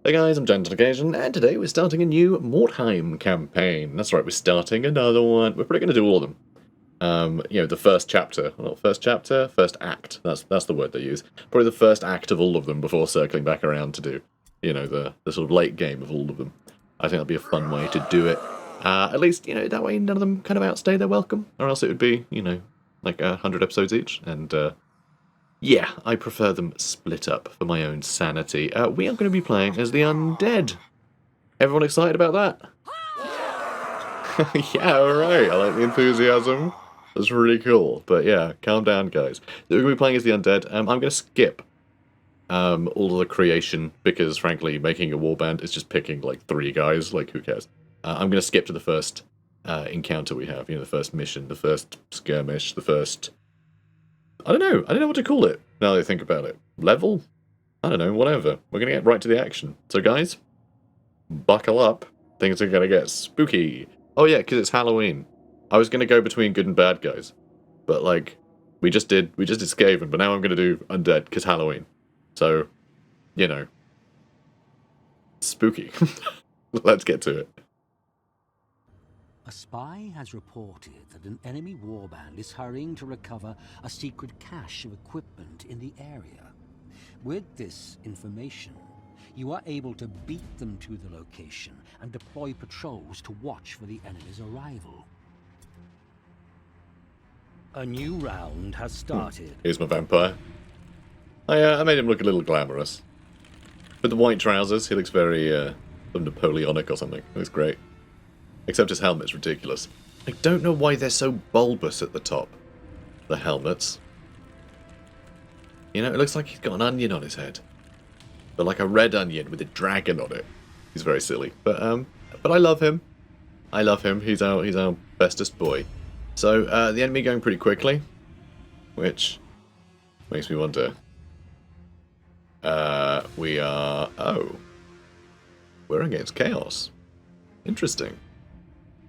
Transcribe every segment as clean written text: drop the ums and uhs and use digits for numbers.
Hey guys, I'm Gentle Occasion, and today we're starting a new Mordheim campaign. That's right, we're starting another one. We're probably going to do all of them. You know, the first chapter. Well, first chapter? First act. That's the word they use. Probably the first act of all of them before circling back around to do, you know, the sort of late game of all of them. I think that'd be a fun way to do it. At least, you know, that way none of them kind of outstay their welcome, or else it would be, you know, like 100 episodes each, and yeah, I prefer them split up for my own sanity. We are going to be playing as the Undead. Everyone excited about that? Yeah, alright, I like the enthusiasm. That's really cool. But yeah, calm down, guys. We're going to be playing as the Undead. I'm going to skip all of the creation, because frankly, making a warband is just picking like 3 guys. Like, who cares? I'm going to skip to the first encounter we have. You know, the first mission, the first skirmish, the first... I don't know what to call it, now that I think about it. Level? I don't know, whatever. We're gonna get right to the action. So guys, buckle up. Things are gonna get spooky. Oh yeah, because it's Halloween. I was gonna go between good and bad guys. But like, we just did Skaven, but now I'm gonna do Undead, because Halloween. So, you know. Spooky. Let's get to it. A spy has reported that an enemy warband is hurrying to recover a secret cache of equipment in the area. With this information, you are able to beat them to the location and deploy patrols to watch for the enemy's arrival. A new round has started. Here's my vampire. I made him look a little glamorous. With the white trousers, he looks very Napoleonic or something. He looks great. Except his helmet's ridiculous. I don't know why they're so bulbous at the top. The helmets. You know, it looks like he's got an onion on his head. But like a red onion with a dragon on it. He's very silly. But I love him. I love him. He's our bestest boy. So, the enemy going pretty quickly. Which makes me wonder. We are... Oh. We're against chaos. Interesting.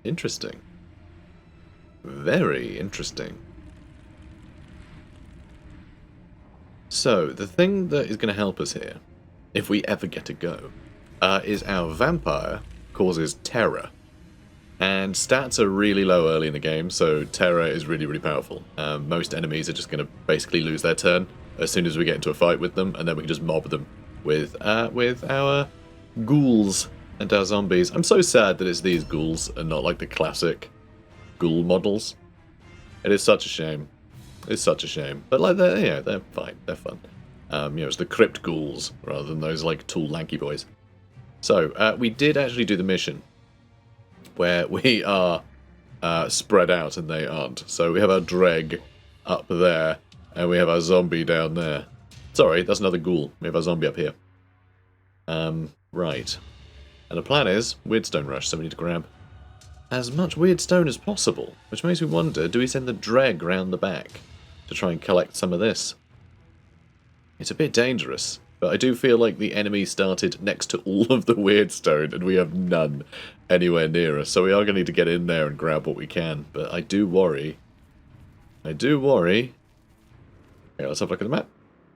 Interesting. Very interesting. So, the thing that is going to help us here, if we ever get to go, is our vampire causes terror. And stats are really low early in the game, so terror is really, really powerful. Most enemies are just going to basically lose their turn as soon as we get into a fight with them, and then we can just mob them with our ghouls and our zombies. I'm so sad that it's these ghouls and not like the classic ghoul models. It is such a shame. It's such a shame. But like they're fine. They're fun. You know, it's the crypt ghouls rather than those like tall lanky boys. So we did actually do the mission where we are spread out and they aren't. So we have our dreg up there and we have our zombie down there. Sorry, that's another ghoul. We have our zombie up here. Right. And the plan is weird stone rush, so we need to grab as much weird stone as possible, which makes me wonder, do we send the dreg round the back to try and collect some of this? It's a bit dangerous, but I do feel like the enemy started next to all of the weird stone and we have none anywhere near us, so we are going to need to get in there and grab what we can, but I do worry. I do worry. Okay, let's have a look at the map.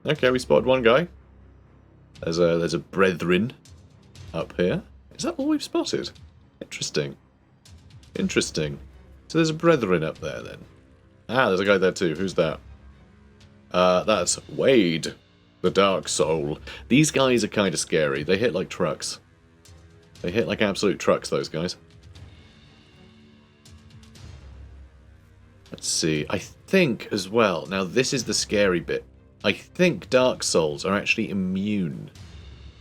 Okay, we spotted one guy. There's a brethren up here. Is that all we've spotted? Interesting. Interesting. So there's a brethren up there then. Ah, there's a guy there too. Who's that? That's Wade, the Dark Soul. These guys are kind of scary. They hit like trucks. They hit like absolute trucks, those guys. Let's see. I think as well, now this is the scary bit. I think Dark Souls are actually immune.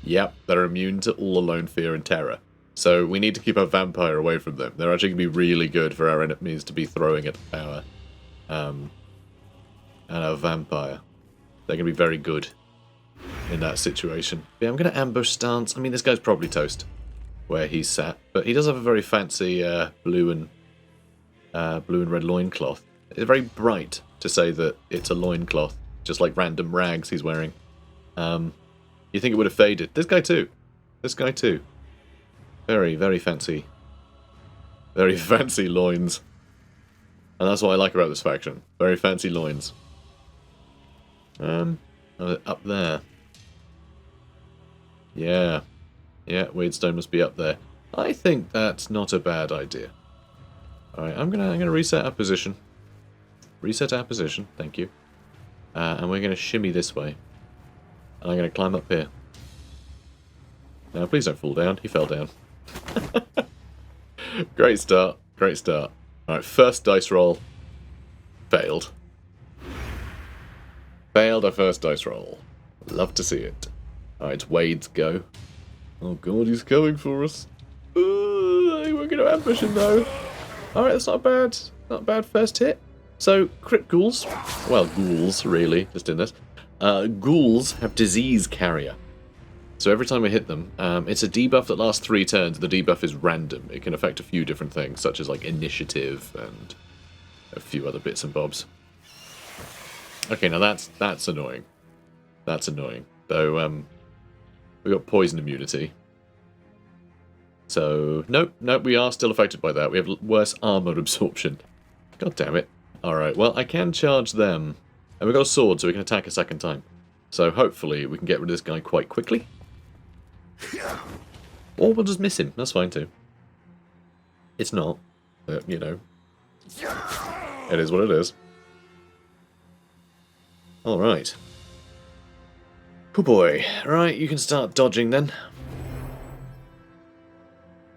Yep, they're immune to all alone fear and terror. So we need to keep our vampire away from them. They're actually going to be really good for our enemies to be throwing at our vampire. They're going to be very good in that situation. Yeah, I'm going to ambush stance. I mean, this guy's probably toast where he's sat, but he does have a very fancy blue and red loincloth. It's very bright to say that it's a loincloth, just like random rags he's wearing. You think it would have faded. This guy too. This guy too. Very, very fancy. Very fancy loins. And that's what I like about this faction. Very fancy loins. Up there. Yeah. Yeah, Weirdstone must be up there. I think that's not a bad idea. Alright, I'm gonna reset our position. Reset our position, thank you. And we're gonna shimmy this way. And I'm gonna climb up here. Now please don't fall down. He fell down. Great start. Great start. Alright, first dice roll. Failed. Failed our first dice roll. Love to see it. Alright, it's Wade's go. Oh god, he's coming for us. We're going to ambush him though. Alright, that's not bad. Not a bad first hit. So, crit ghouls. Well, ghouls, really, just in this. Ghouls have disease carrier. So every time we hit them, it's a debuff that lasts 3 turns. The debuff is random. It can affect a few different things, such as like initiative and a few other bits and bobs. Okay, now that's annoying. That's annoying. Though, we got poison immunity. So, nope, we are still affected by that. We have worse armor absorption. God damn it. Alright, well, I can charge them. And we've got a sword, so we can attack a second time. So hopefully we can get rid of this guy quite quickly. Or we'll just miss him. That's fine too. It's not. But, you know. It is what it is. Alright. Oh boy. Right, you can start dodging then.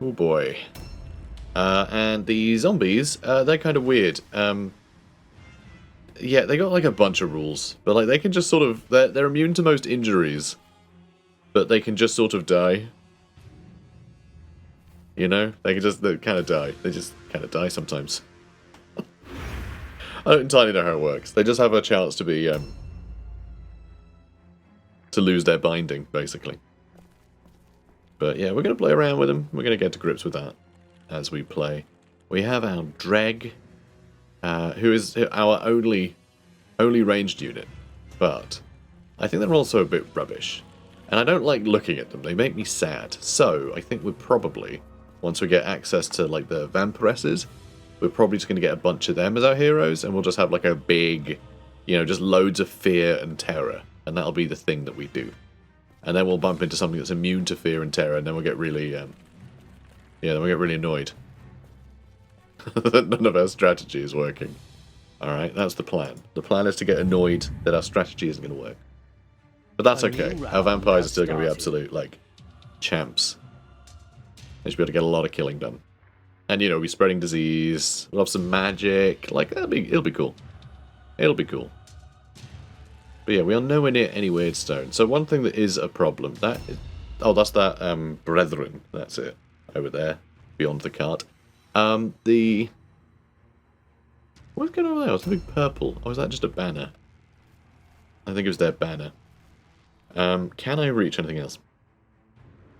Oh boy. And the zombies, they're kind of weird. Yeah, they got like a bunch of rules. But like they can just sort of... They're immune to most injuries. But they can just sort of die. You know? They kind of die. They just kind of die sometimes. I don't entirely know how it works. They just have a chance to be... to lose their binding, basically. But yeah, we're going to play around with them. We're going to get to grips with that as we play. We have our Dreg, who is our only ranged unit. But I think they're also a bit rubbish. And I don't like looking at them. They make me sad. So I think we're probably, once we get access to like the vampiresses, we're probably just going to get a bunch of them as our heroes. And we'll just have like a big, you know, just loads of fear and terror. And that'll be the thing that we do. And then we'll bump into something that's immune to fear and terror, and then we'll get really, yeah, then we'll get really annoyed. That none of our strategy is working. Alright, that's the plan. The plan is to get annoyed that our strategy isn't going to work. But that's okay. Our vampires are still going to be absolute, like, champs. They should be able to get a lot of killing done. And, you know, we're spreading disease, we'll have some magic, like, it'll be cool. It'll be cool. But yeah, we are nowhere near any Weirdstone. So one thing that is a problem, that's that, Brethren, that's it, over there, beyond the cart. What's going on there? It's something purple. Or is that just a banner? I think it was their banner. Can I reach anything else?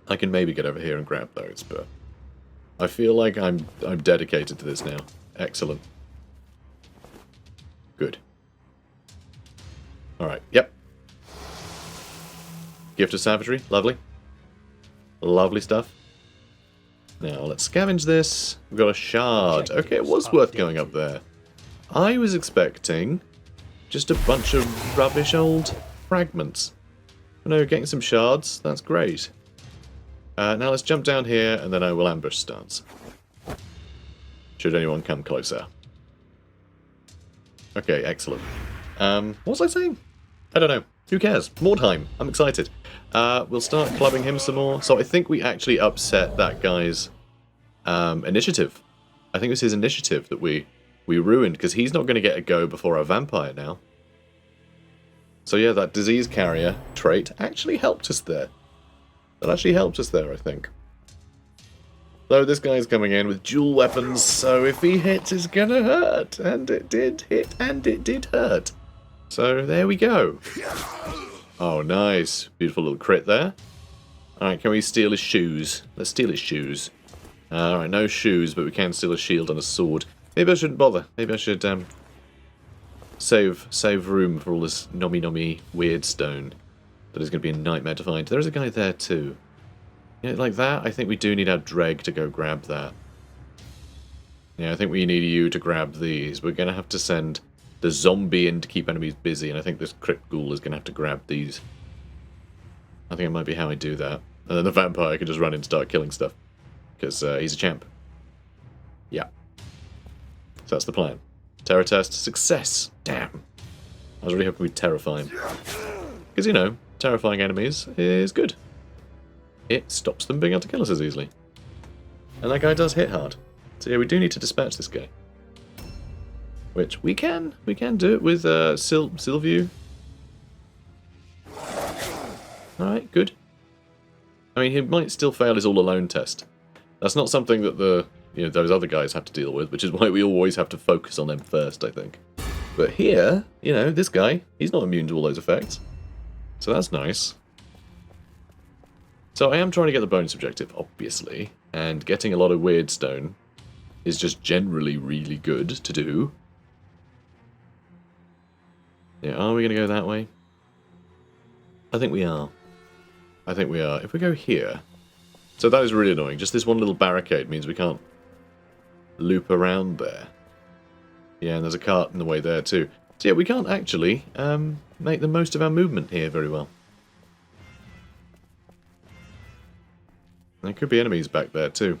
I can maybe get over here and grab those, but I feel like I'm dedicated to this now. Excellent. Good. Alright, yep. Gift of Savagery, lovely. Lovely stuff. Now, let's scavenge this. We've got a shard. Okay, it was worth going up there. I was expecting just a bunch of rubbish old fragments. No, getting some shards, that's great. Now let's jump down here, and then I will ambush stance. Should anyone come closer. Okay, excellent. What was I saying? I don't know. Who cares? Mordheim. I'm excited. We'll start clubbing him some more. So I think we actually upset that guy's initiative. I think it was his initiative that we ruined, because he's not going to get a go before our vampire now. So yeah, that disease carrier trait actually helped us there. That actually helped us there, I think. Though this guy's coming in with dual weapons, so if he hits, it's gonna hurt. And it did hit, and it did hurt. So there we go. Oh, nice. Beautiful little crit there. Alright, can we steal his shoes? Let's steal his shoes. Alright, no shoes, but we can steal a shield and a sword. Maybe I shouldn't bother. Maybe I should save room for all this nommy Weirdstone that is going to be a nightmare to find. There's a guy there too. Yeah, like that, I think we do need our Dreg to go grab that. Yeah, I think we need you to grab these. We're going to have to send the zombie in to keep enemies busy, and I think this crypt ghoul is going to have to grab these. I think it might be how I do that. And then the vampire can just run in and start killing stuff. Because he's a champ. Yeah. So that's the plan. Terror test, success! Damn. I was really hoping we'd terrify him. Because, you know, terrifying enemies is good. It stops them being able to kill us as easily. And that guy does hit hard. So yeah, we do need to dispatch this guy. Which we can do it with Sylvie. Alright, good. I mean, he might still fail his all-alone test. That's not something that those other guys have to deal with, which is why we always have to focus on them first, I think. But here, you know, this guy, he's not immune to all those effects. So that's nice. So I am trying to get the bonus objective, obviously, and getting a lot of weird stone is just generally really good to do. Yeah, are we going to go that way? I think we are. I think we are. If we go here... So that is really annoying. Just this one little barricade means we can't loop around there. Yeah, and there's a cart in the way there too. So yeah, we can't actually make the most of our movement here very well. There could be enemies back there too.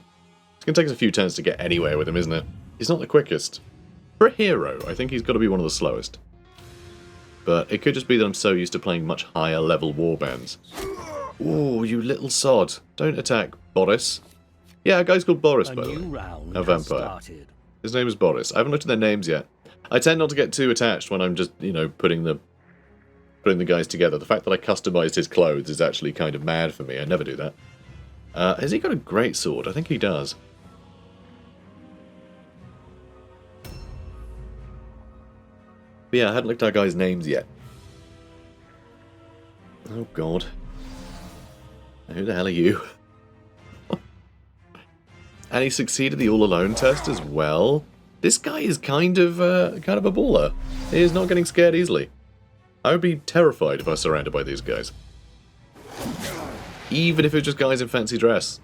It's going to take us a few turns to get anywhere with him, isn't it? He's not the quickest. For a hero, I think he's got to be one of the slowest. But it could just be that I'm so used to playing much higher level warbands. Ooh, you little sod. Don't attack, Boris. Yeah, a guy's called Boris, by the way. A vampire. His name is Boris. I haven't looked at their names yet. I tend not to get too attached when I'm just, you know, putting the guys together. The fact that I customized his clothes is actually kind of mad for me. I never do that. Has he got a great sword? I think he does. But yeah, I hadn't looked at our guys' names yet. Oh, God. Who the hell are you? And he succeeded the all-alone test as well. This guy is kind of a baller. He is not getting scared easily. I would be terrified if I was surrounded by these guys. Even if it was just guys in fancy dress.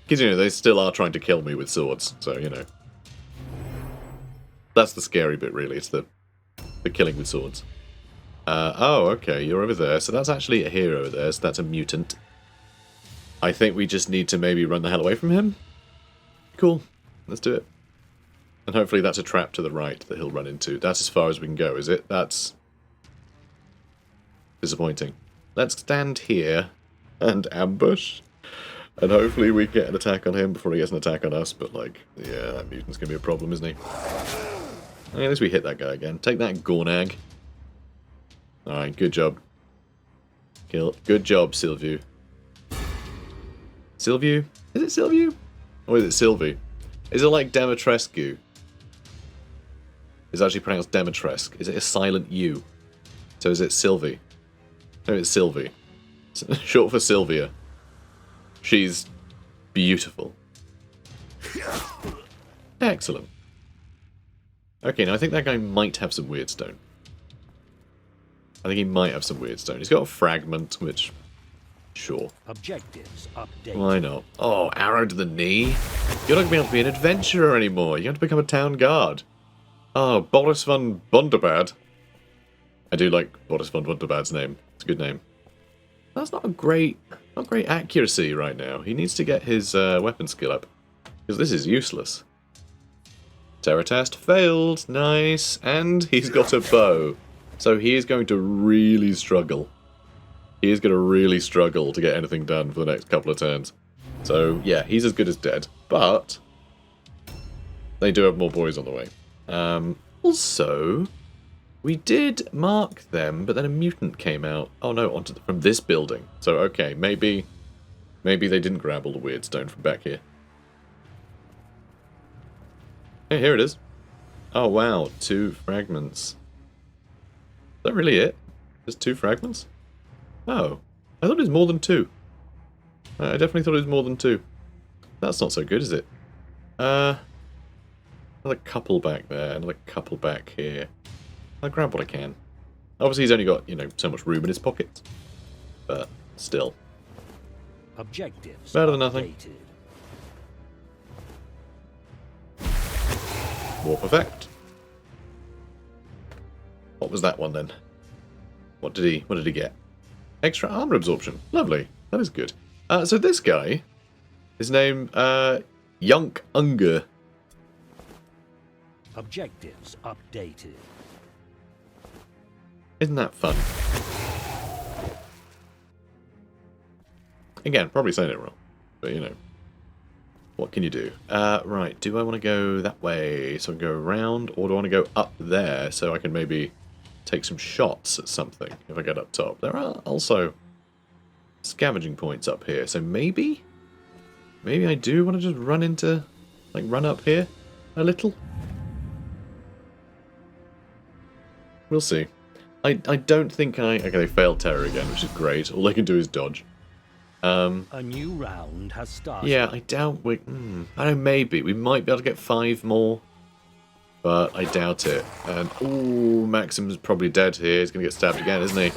Because, you know, they still are trying to kill me with swords, so, you know. That's the scary bit, really. It's the killing with swords. Oh, okay, you're over there. So that's actually a hero there, so that's a mutant. I think we just need to maybe run the hell away from him. Cool, let's do it. And hopefully that's a trap to the right that he'll run into. That's as far as we can go, is it? That's disappointing. Let's stand here and ambush. And hopefully we get an attack on him before he gets an attack on us. But, like, yeah, that mutant's going to be a problem, isn't he? At least we hit that guy again. Take that, Gornag. Alright, good job. Kill. Good job, Sylvie. Sylvie? Is it Sylvie? Or is it Sylvie? Is it like Demetrescu? It's actually pronounced Demetresk. Is it a silent U? So is it Sylvie? No, it's Sylvie. Short for Sylvia. She's beautiful. Excellent. Okay, now I think that guy might have some weird stone. I think he might have some weird stone. He's got a fragment, which... Sure. Objectives updated. Why not? Oh, arrow to the knee? You're not going to be able to be an adventurer anymore. You have to become a town guard. Oh, Boris van Bunderbad. I do like Boris van Bunderbad's name. It's a good name. That's not great accuracy right now. He needs to get his weapon skill up. Because this is useless. Terror test failed. Nice. And he's got a bow. So he is going to really struggle. He is going to really struggle to get anything done for the next couple of turns. So, yeah, he's as good as dead. But they do have more boys on the way. Also, we did mark them, but then a mutant came out. Oh no, from this building. So, okay, maybe they didn't grab all the weird stone from back here. Hey, here it is. Oh wow, 2 fragments. Is that really it? Just 2 fragments? Oh, I thought it was more than 2. I definitely thought it was more than 2. That's not so good, is it? Another couple back there, another couple back here. I'll grab what I can. Obviously he's only got, you know, so much room in his pockets. But, still. Objectives better than nothing. Warp effect. What was that one then? What did he get? Extra armor absorption. Lovely. That is good. So this guy, his name, Yunk Unger. Objectives updated. Isn't that fun? Again, probably saying it wrong, but you know. What can you do? Right, do I want to go that way so I can go around, or do I want to go up there so I can maybe take some shots at something if I get up top? There are also scavenging points up here, so maybe I do want to just run into, like, run up here a little. We'll see. I don't think okay, they failed terror again, which is great. All they can do is dodge. A new round has started. Yeah, I doubt we... I don't know, maybe. We might be able to get 5 more. But I doubt it. And, ooh, Maxim's probably dead here. He's going to get stabbed again, isn't he?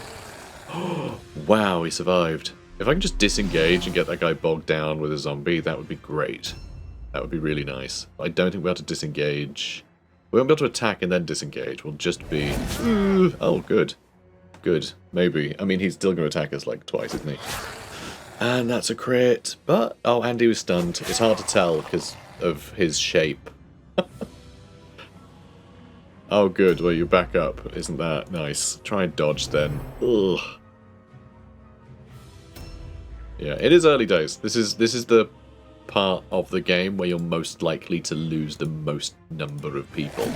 Wow, he survived. If I can just disengage and get that guy bogged down with a zombie, that would be great. That would be really nice. But I don't think we'll be able to disengage. We won't be able to attack and then disengage. We'll just be... Oh, good. Good. Maybe. I mean, he's still going to attack us, like, twice, isn't he? And that's a crit. But, oh, and he was stunned. It's hard to tell because of his shape. Oh, good. Well, you're back up. Isn't that nice? Try and dodge then. Ugh. Yeah, it is early days. This is the part of the game where you're most likely to lose the most number of people.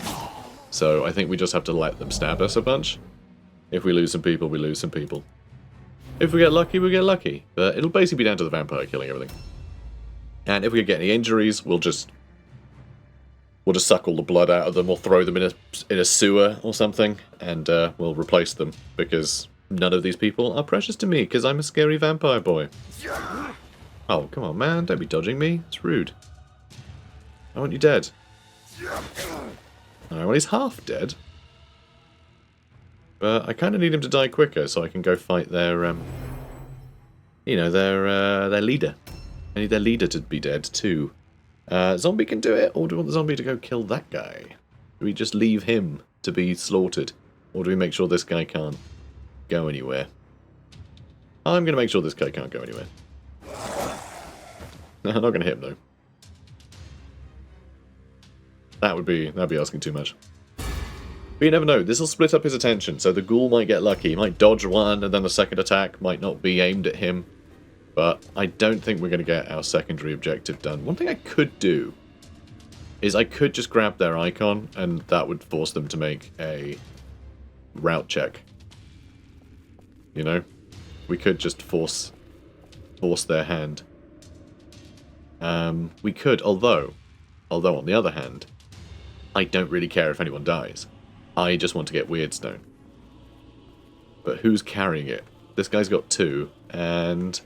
So I think we just have to let them stab us a bunch. If we lose some people, we lose some people. If we get lucky, we get lucky. But it'll basically be down to the vampire killing everything. And if we get any injuries, we'll just suck all the blood out of them, or throw them in a sewer or something, and we'll replace them, because none of these people are precious to me, because I'm a scary vampire boy. Oh, come on, man, don't be dodging me. It's rude. I want you dead. Alright, well, he's half dead. But I kind of need him to die quicker, so I can go fight their, you know, their leader. I need their leader to be dead, too. Zombie can do it, or do we want the zombie to go kill that guy? Do we just leave him to be slaughtered? Or do we make sure this guy can't go anywhere? I'm going to make sure this guy can't go anywhere. No, I'm not going to hit him, though. That'd be asking too much. But you never know, this will split up his attention, so the ghoul might get lucky. He might dodge one, and then the second attack might not be aimed at him. But I don't think we're going to get our secondary objective done. One thing I could do is I could just grab their icon, and that would force them to make a route check. You know? We could just force their hand. We could, although on the other hand, I don't really care if anyone dies. I just want to get Weirdstone. But who's carrying it? This guy's got 2, and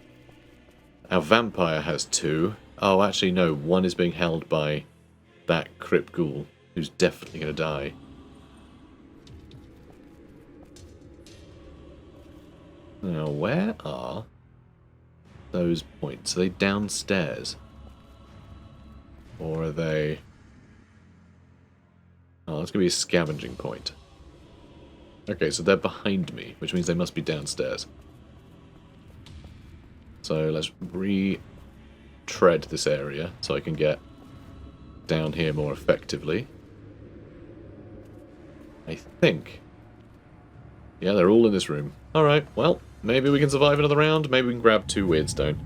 our vampire has 2. Oh, actually, no. 1 is being held by that crypt ghoul, who's definitely going to die. Now, where are those points? Are they downstairs? Or are they... Oh, that's going to be a scavenging point. Okay, so they're behind me, which means they must be downstairs. So let's retread this area so I can get down here more effectively. I think. Yeah, they're all in this room. Alright, well, maybe we can survive another round. Maybe we can grab 2 Weirdstone.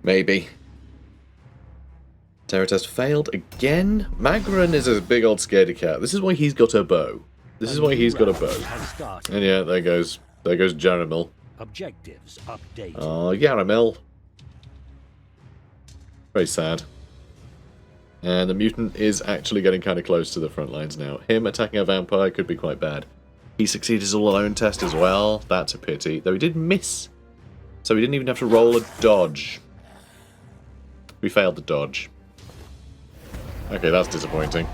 Maybe. Terror test failed again. Magran is a big old scaredy cat. This is why he's got a bow. This is why he's got a bow. And yeah, there goes Jaramil. Objectives updated. Oh, Yaramil. Very sad. And the mutant is actually getting kind of close to the front lines now. Him attacking a vampire could be quite bad. He succeeded his all-alone test as well. That's a pity. Though he did miss. So he didn't even have to roll a dodge. We failed the dodge. Okay, that's disappointing.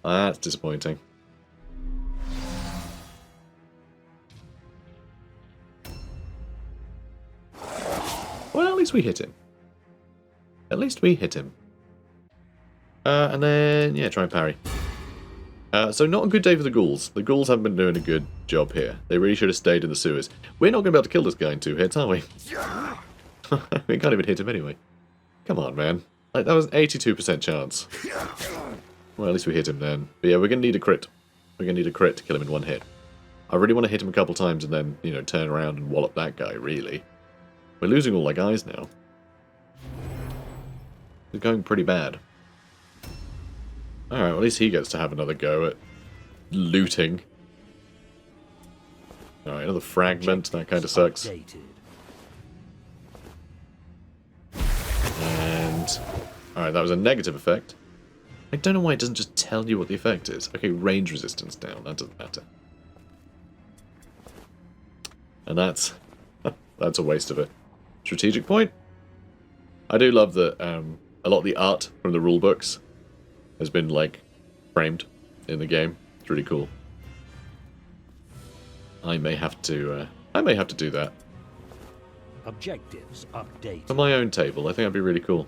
That's disappointing. Well, at least we hit him. At least we hit him. And then, yeah, try and parry. So not a good day for the ghouls. The ghouls haven't been doing a good job here. They really should have stayed in the sewers. We're not going to be able to kill this guy in 2 hits, are we? We can't even hit him anyway. Come on, man. Like, that was an 82% chance. Well, at least we hit him then. But yeah, we're going to need a crit. We're going to need a crit to kill him in 1 hit. I really want to hit him a couple times and then, you know, turn around and wallop that guy, really. We're losing all our guys now. It's going pretty bad. Alright, well, at least he gets to have another go at looting. Alright, another fragment. That kind of sucks. And... alright, that was a negative effect. I don't know why it doesn't just tell you what the effect is. Okay, range resistance down. That doesn't matter. And that's... that's a waste of a strategic point. I do love that a lot of the art from the rulebooks has been, like, framed in the game. It's really cool. I may have to do that. Objectives update. For my own table, I think that'd be really cool.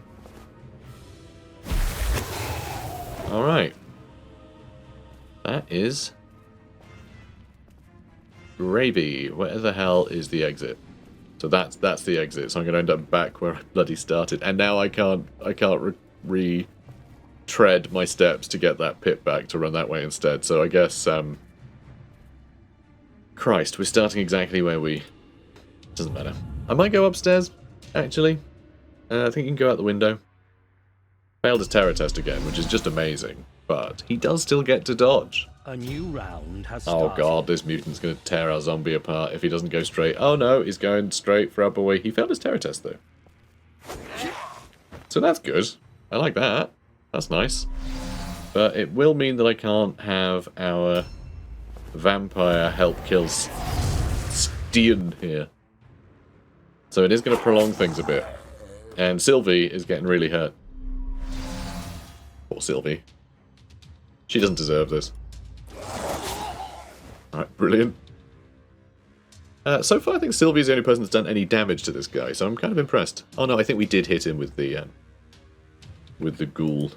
Alright. That is... gravy. Where the hell is the exit? So that's the exit. So I'm going to end up back where I bloody started. And now I can't retread my steps to get that pit back to run that way instead. So I guess... Christ, we're starting exactly where we... doesn't matter. I might go upstairs, actually. I think you can go out the window. Failed his terror test again, which is just amazing. But he does still get to dodge. A new round has started. Oh god, this mutant's going to tear our zombie apart if he doesn't go straight. Oh no, he's going straight for upper way. He failed his terror test, though. So that's good. I like that. That's nice. But it will mean that I can't have our vampire help kill Stian here. So it is going to prolong things a bit. And Sylvie is getting really hurt. Poor Sylvie. She doesn't deserve this. Alright, brilliant. So far I think Sylvie's the only person that's done any damage to this guy, so I'm kind of impressed. Oh no, I think we did hit him with the ghoul.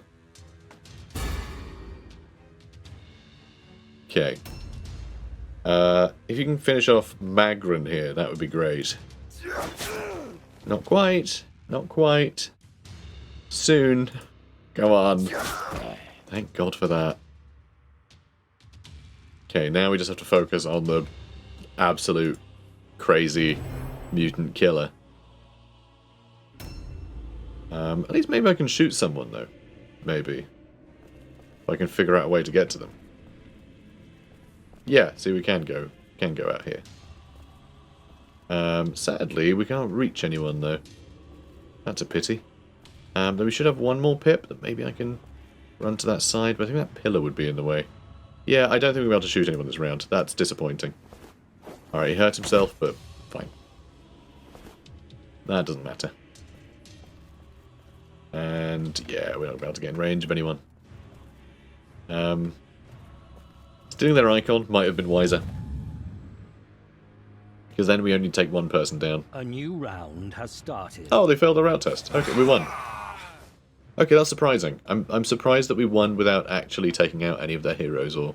Okay. If you can finish off Magran here, that would be great. Not quite. Not quite. Soon. Come on. Thank God for that. Okay, now we just have to focus on the absolute crazy mutant killer. At least maybe I can shoot someone, though. Maybe. If I can figure out a way to get to them. Yeah, see, we can go out here. Sadly, we can't reach anyone, though. That's a pity. Then we should have one more pip that maybe I can run to that side, but I think that pillar would be in the way. Yeah, I don't think we'll be able to shoot anyone this round. That's disappointing. Alright, he hurt himself, but fine. That doesn't matter. And yeah, we're not about to get in range of anyone. Stealing their icon might have been wiser. Because then we only take one person down. A new round has started. Oh, they failed the route test. Okay, we won. Okay, that's surprising. I'm surprised that we won without actually taking out any of their heroes, or...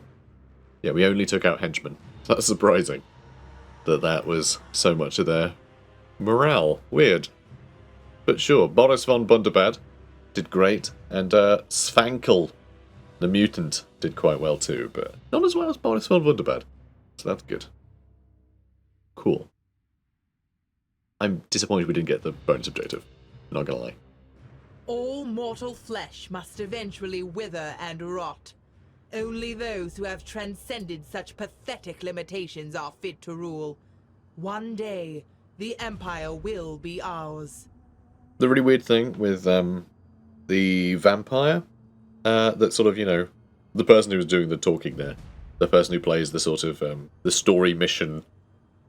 yeah, we only took out henchmen. That's surprising. That was so much of their morale. Weird. But sure, Boris von Bunderbad did great, and Svankel, the mutant, did quite well too, but not as well as Boris von Bunderbad. So that's good. Cool. I'm disappointed we didn't get the bonus objective. Not gonna lie. All mortal flesh must eventually wither and rot. Only those who have transcended such pathetic limitations are fit to rule. One day, the Empire will be ours. The really weird thing with the vampire, that sort of, you know, the person who was doing the talking there, the person who plays the sort of, the story mission,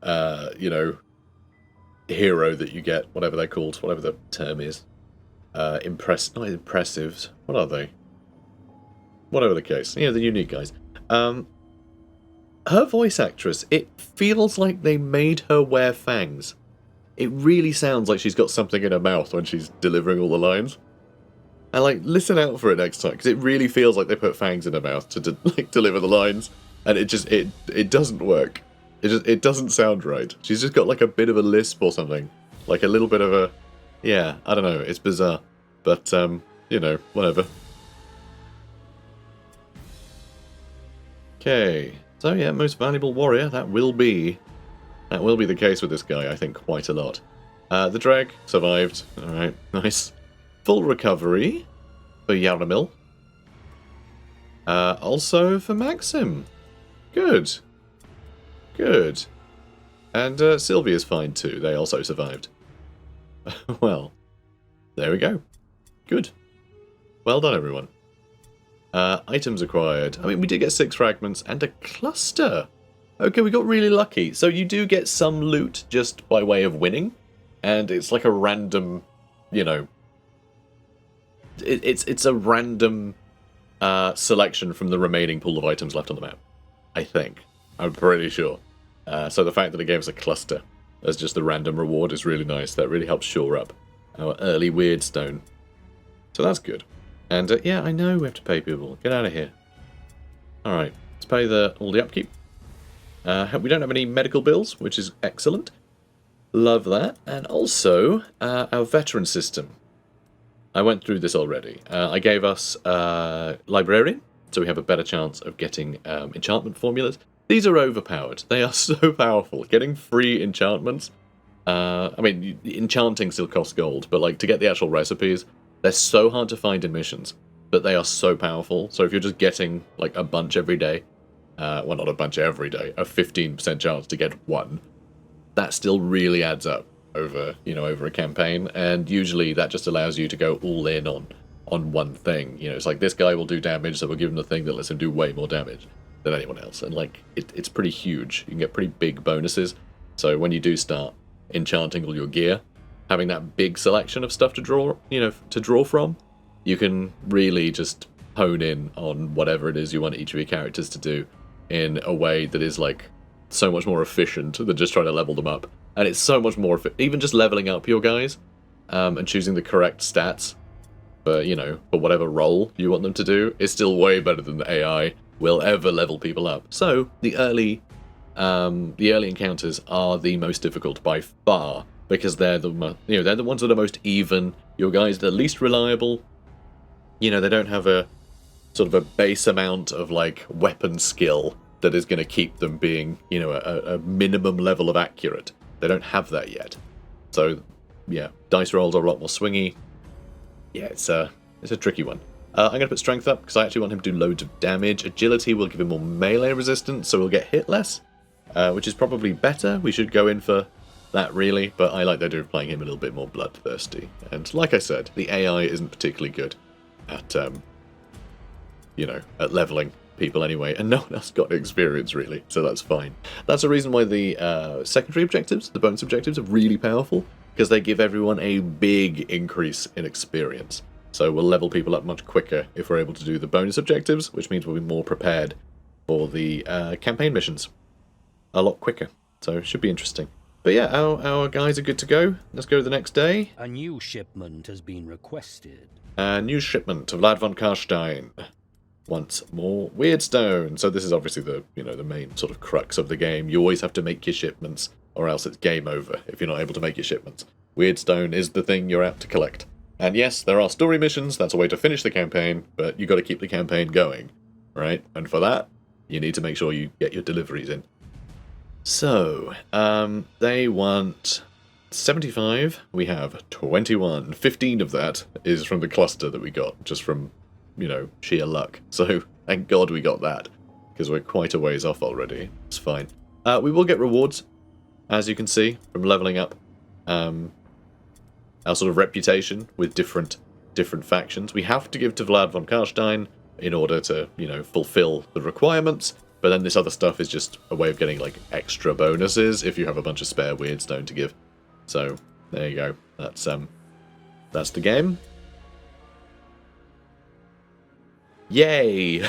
you know, hero that you get, whatever they're called, whatever the term is. Not impressives. What are they? Whatever the case. You know, the unique guys. Her voice actress, it feels like they made her wear fangs. It really sounds like she's got something in her mouth when she's delivering all the lines. And like, listen out for it next time, because it really feels like they put fangs in her mouth to like deliver the lines, and it just it doesn't work. It doesn't sound right. She's just got like a bit of a lisp or something, like a little bit of a, yeah, I don't know. It's bizarre, but you know, whatever. Okay, so yeah, most valuable warrior. That will be the case with this guy. I think quite a lot. The drag survived. All right, nice. Full recovery for Yaramil. Also for Maxim. Good. Good. And Sylvia's fine too. They also survived. Well, there we go. Good. Well done, everyone. Items acquired. I mean, we did get 6 fragments and a cluster. Okay, we got really lucky. So you do get some loot just by way of winning. And it's like a random, you know, it's a random selection from the remaining pool of items left on the map. I think. I'm pretty sure. So the fact that it gave us a cluster as just the random reward is really nice. That really helps shore up our early weird stone. So that's good. And yeah, I know we have to pay people. Get out of here. Alright, let's pay all the upkeep. We don't have any medical bills, which is excellent. Love that. And also, our veteran system. I went through this already. I gave us Librarian, so we have a better chance of getting enchantment formulas. These are overpowered. They are so powerful. Getting free enchantments. I mean, enchanting still costs gold, but like to get the actual recipes, they're so hard to find in missions, but they are so powerful. So if you're just getting like a bunch every day, well, not a bunch every day, a 15% chance to get one, that still really adds up over, you know, over a campaign. And usually that just allows you to go all in on one thing. You know, it's like this guy will do damage, so we'll give him the thing that lets him do way more damage than anyone else. And like it's pretty huge. You can get pretty big bonuses. So when you do start enchanting all your gear, having that big selection of stuff to draw from, you can really just hone in on whatever it is you want each of your characters to do in a way that is like so much more efficient than just trying to level them up. And it's so much more even just leveling up your guys and choosing the correct stats for, you know, for whatever role you want them to do is still way better than the AI will ever level people up. So the early encounters are the most difficult by far, because they're the ones that are most even. Your guys are the least reliable. You know, they don't have a sort of a base amount of like weapon skill that is going to keep them being, you know, a minimum level of accurate. They don't have that yet. So yeah, dice rolls are a lot more swingy. Yeah, it's a tricky one. I'm going to put strength up because I actually want him to do loads of damage. Agility will give him more melee resistance, so we'll get hit less, which is probably better. We should go in for that really, but I like the idea of playing him a little bit more bloodthirsty. And like I said, the AI isn't particularly good at, you know, at leveling people anyway, and no one else got experience really, so that's fine. That's the reason why the secondary objectives, the bonus objectives, are really powerful, because they give everyone a big increase in experience. So we'll level people up much quicker if we're able to do the bonus objectives, which means we'll be more prepared for the campaign missions a lot quicker. So it should be interesting. But yeah, our guys are good to go. Let's go to the next day. A new shipment has been requested. A new shipment of Vlad von Karstein. Wants more Weirdstone. So this is obviously the main sort of crux of the game. You always have to make your shipments, or else it's game over if you're not able to make your shipments. Weirdstone is the thing you're out to collect. And yes, there are story missions, that's a way to finish the campaign, but you've got to keep the campaign going, right? And for that, you need to make sure you get your deliveries in. So, they want 75, we have 21. 15 of that is from the cluster that we got, just from, you know, sheer luck. So, thank God we got that, because we're quite a ways off already. It's fine. We will get rewards, as you can see, from leveling up. Our sort of reputation with different factions. We have to give to Vlad von Karstein in order to, you know, fulfill the requirements, but then this other stuff is just a way of getting, like, extra bonuses if you have a bunch of spare Weirdstone to give. So, there you go. That's the game. Yay!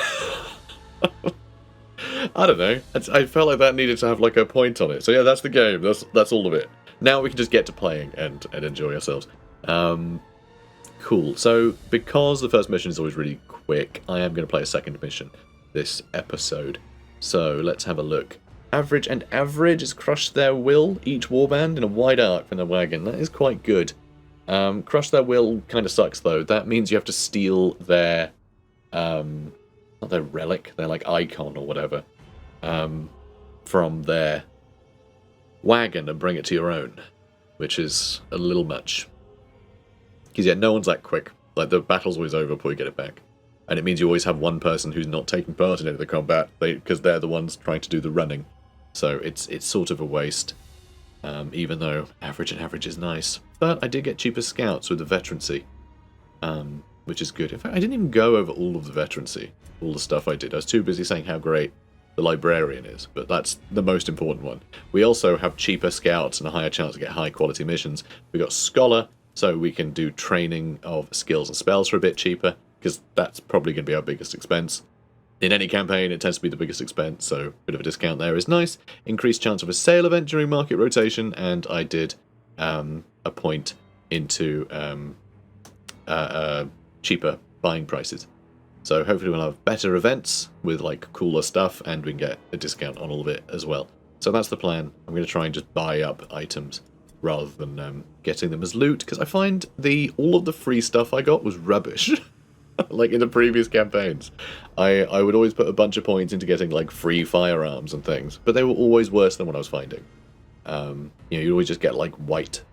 I don't know. I felt like that needed to have, like, a point on it. So yeah, that's the game. That's all of it. Now we can just get to playing and enjoy ourselves. Cool. So, because the first mission is always really quick, I am going to play a second mission this episode. So, let's have a look. Average and average is crush their will, each warband in a wide arc from their wagon. That is quite good. Crush their will kind of sucks, though. That means you have to steal their, not their relic, their, like, icon or whatever, from their wagon and bring it to your own, which is a little much. Because, yeah, no one's that quick. Like, the battle's always over before you get it back. And it means you always have one person who's not taking part in any of the combat, because they're the ones trying to do the running. So it's sort of a waste, even though average and average is nice. But I did get cheaper scouts with the veterancy, which is good. In fact, I didn't even go over all of the veterancy, all the stuff I did. I was too busy saying how great the librarian is, but that's the most important one. We also have cheaper scouts and a higher chance to get high-quality missions. We got Scholar, so we can do training of skills and spells for a bit cheaper, because that's probably going to be our biggest expense. In any campaign, it tends to be the biggest expense, so a bit of a discount there is nice. Increased chance of a sale event during market rotation, and I did a point into cheaper buying prices. So hopefully we'll have better events with like cooler stuff, and we can get a discount on all of it as well. So that's the plan. I'm going to try and just buy up items rather than getting them as loot, because I find all of the free stuff I got was rubbish. Like in the previous campaigns, I would always put a bunch of points into getting like free firearms and things, but they were always worse than what I was finding. You always just get like white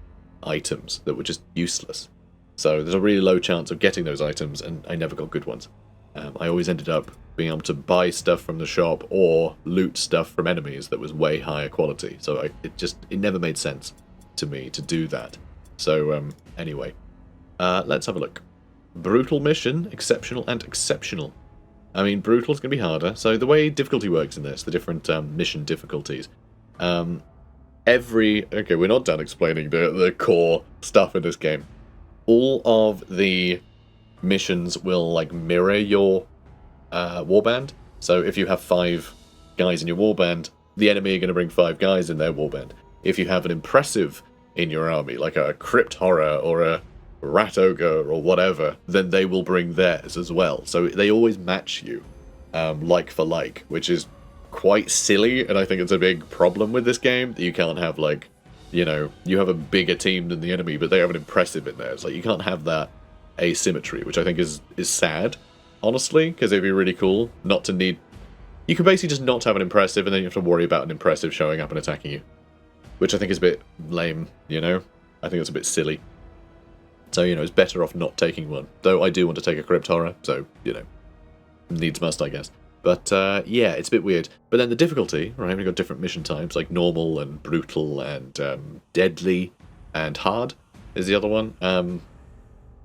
items that were just useless. So there's a really low chance of getting those items, and I never got good ones. I always ended up being able to buy stuff from the shop or loot stuff from enemies that was way higher quality. So it never made sense to me to do that. So anyway, let's have a look. Brutal mission, exceptional, and exceptional. I mean, brutal is going to be harder. So the way difficulty works in this, the different mission difficulties. Okay, we're not done explaining the core stuff in this game. All of the missions will like mirror your warband. So if you have 5 guys in your warband, the enemy are going to bring 5 guys in their warband. If you have an impressive in your army, like a crypt horror or a rat ogre or whatever, then they will bring theirs as well. So they always match you, like for like, which is quite silly, and I think it's a big problem with this game, that you can't have like, you have a bigger team than the enemy, but they have an impressive in there. It's like you can't have that asymmetry, which I think is sad, honestly, because it'd be really cool not to need... You can basically just not have an impressive, and then you have to worry about an impressive showing up and attacking you, which I think is a bit lame, I think it's a bit silly. So, it's better off not taking one. Though I do want to take a crypt horror, so, needs must, I guess. But, yeah, it's a bit weird. But then the difficulty, right, we've got different mission types, like normal and brutal and deadly and hard is the other one.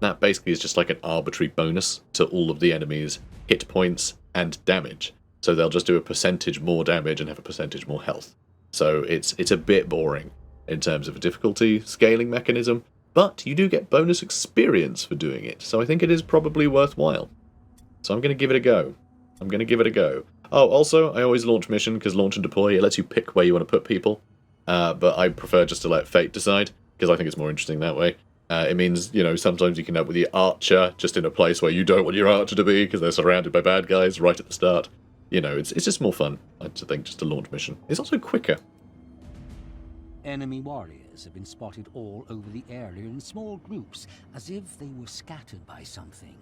That basically is just like an arbitrary bonus to all of the enemies' hit points and damage. So they'll just do a percentage more damage and have a percentage more health. So it's a bit boring in terms of a difficulty scaling mechanism. But you do get bonus experience for doing it, so I think it is probably worthwhile. So I'm going to give it a go. Oh, also, I always launch mission, because launch and deploy, it lets you pick where you want to put people. But I prefer just to let fate decide, because I think it's more interesting that way. It means, sometimes you can end up with the archer just in a place where you don't want your archer to be, because they're surrounded by bad guys right at the start. It's just more fun, I think, just to launch mission. It's also quicker. Enemy warriors have been spotted all over the area in small groups, as if they were scattered by something.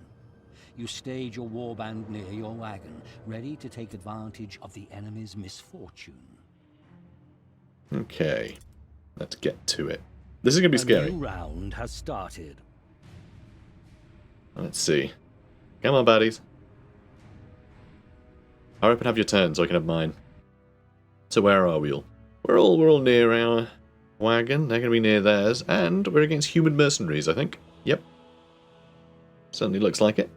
You stage your warband near your wagon, ready to take advantage of the enemy's misfortune. Okay, let's get to it. This is going to be scary. A new round has started. Let's see. Come on, baddies. Hurry up and have your turn so I can have mine. So where are we all? We're all near our wagon. They're going to be near theirs. And we're against human mercenaries, I think. Yep. Certainly looks like it.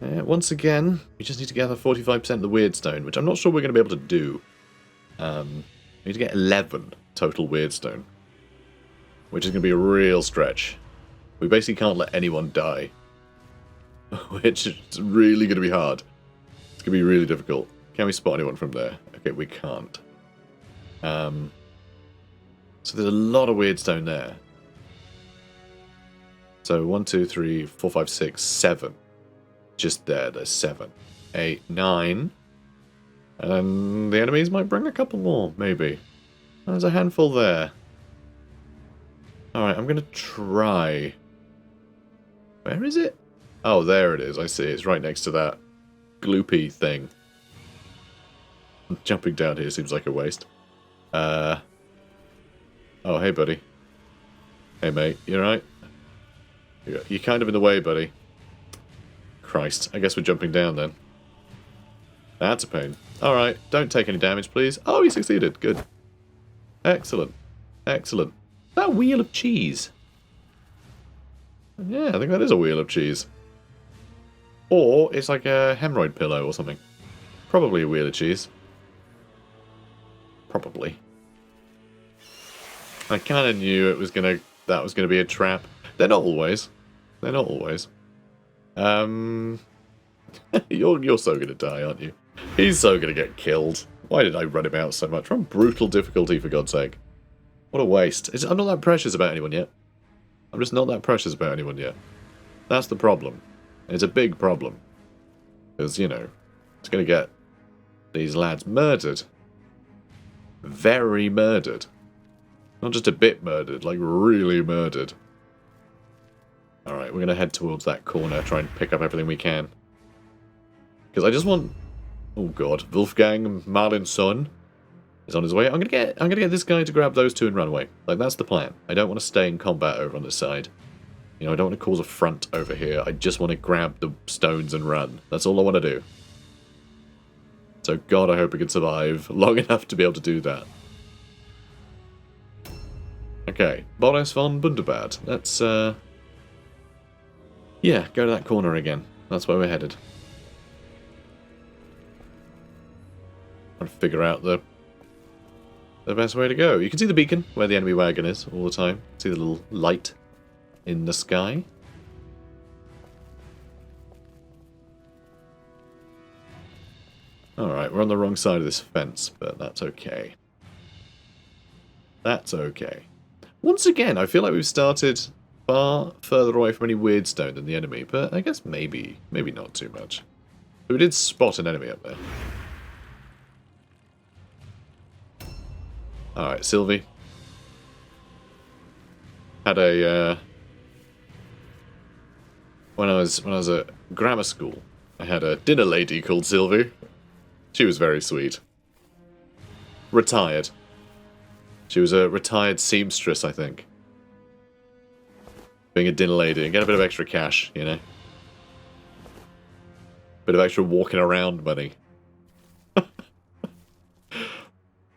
Once again, we just need to gather 45% of the Weirdstone, which I'm not sure we're going to be able to do. We need to get 11 total Weirdstone, which is going to be a real stretch. We basically can't let anyone die, which is really going to be hard. It's going to be really difficult. Can we spot anyone from there? Okay, we can't. So there's a lot of Weirdstone there. So 1, 2, 3, 4, 5, 6, 7. Just there, there's 7. 8, 9. And the enemies might bring a couple more, maybe. There's a handful there. Alright, I'm going to try. Where is it? Oh, there it is. I see. It's right next to that gloopy thing. Jumping down here seems like a waste. Oh, hey, buddy. Hey, mate. You alright? You're kind of in the way, buddy. Christ. I guess we're jumping down then. That's a pain. Alright, don't take any damage, please. Oh, he succeeded. Good. Excellent. Excellent. That wheel of cheese. Yeah, I think that is a wheel of cheese. Or it's like a hemorrhoid pillow or something. Probably a wheel of cheese. Probably. I kind of knew it was that was gonna be a trap. They're not always. They're not always. You're so gonna die, aren't you? He's so gonna get killed. Why did I run him out so much? We're on brutal difficulty, for God's sake. What a waste. I'm not that precious about anyone yet. I'm just not that precious about anyone yet. That's the problem. It's a big problem. Because, you know, it's going to get these lads murdered. Very murdered. Not just a bit murdered, like really murdered. Alright, we're going to head towards that corner, try and pick up everything we can. Because I just want... Oh god, Wolfgang Marlin's son is on his way. I'm gonna get this guy to grab those two and run away. Like, that's the plan. I don't want to stay in combat over on this side. You know, I don't want to cause a front over here. I just want to grab the stones and run. That's all I want to do. So, God, I hope we can survive long enough to be able to do that. Okay, Boris von Bunderbad. Let's, yeah, go to that corner again. That's where we're headed. Trying to figure out the best way to go. You can see the beacon where the enemy wagon is all the time. See the little light in the sky. Alright, we're on the wrong side of this fence, but that's okay. That's okay. Once again, I feel like we've started far further away from any weird stone than the enemy, but I guess maybe not too much. But we did spot an enemy up there. Alright, Sylvie. Had a, when I was at grammar school, I had a dinner lady called Sylvie. She was very sweet. Retired. She was a retired seamstress, I think. Being a dinner lady and get a bit of extra cash, you know? Bit of extra walking around money.